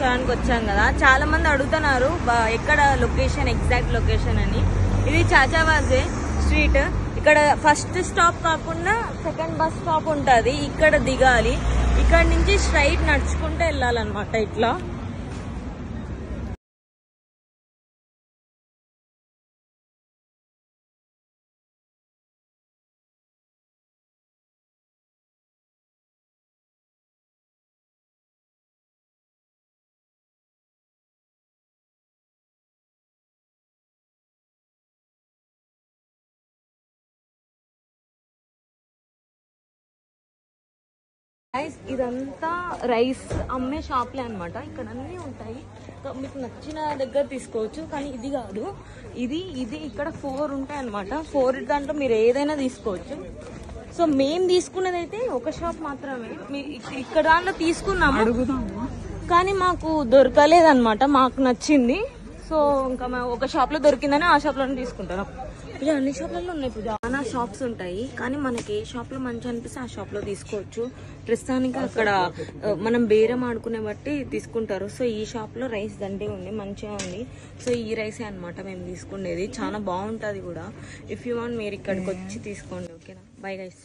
తీసుకోవడానికి వచ్చాం కదా. చాలా మంది అడుగుతున్నారు ఎక్కడ లొకేషన్, ఎగ్జాక్ట్ లొకేషన్ అని. ఇది చాచావాజే స్ట్రీట్. ఇక్కడ ఫస్ట్ స్టాప్ కాకుండా సెకండ్ బస్ స్టాప్ ఉంటుంది, ఇక్కడ దిగాలి. ఇక్కడ నుంచి స్ట్రైట్ నడుచుకుంటూ వెళ్ళాలన్నమాట. ఇట్లా ఇదంతా రైస్ అమ్మే షాప్లే అనమాట. ఇక్కడ అన్నీ ఉంటాయి, మీకు నచ్చిన దగ్గర తీసుకోవచ్చు. కానీ ఇది కాదు, ఇది ఇక్కడ 4 ఉంటాయి అనమాట. 4 దాంట్లో మీరు ఏదైనా తీసుకోవచ్చు. సో మేము తీసుకున్నది అయితే ఒక షాప్ మాత్రమే. ఇక్కడ దాంట్లో తీసుకున్నాము కానీ మాకు దొరకలేదన్నమాట. మాకు నచ్చింది, సో ఇంకా ఒక షాప్ లో దొరికిందని ఆ షాప్ లోనే తీసుకుంటాం. పూజ అన్ని షాప్లలో ఉన్నాయి. పూజ చాలా షాప్స్ ఉంటాయి, కానీ మనకి ఏ షాప్ లో మంచి అనిపిస్తే ఆ షాప్ లో తీసుకోవచ్చు. ప్రస్తుతానికి అక్కడ మనం బేరం ఆడుకునే బట్టి తీసుకుంటారు. సో ఈ షాప్ లో రైస్ దండి ఉంది, మంచిగా ఉంది. సో ఈ రైసే అనమాట మేము తీసుకునేది. చాలా బాగుంటది కూడా. ఇఫ్ యూ వాంట్ మీరు ఇక్కడికి వచ్చి తీసుకోండి. ఓకేనా? Bye guys.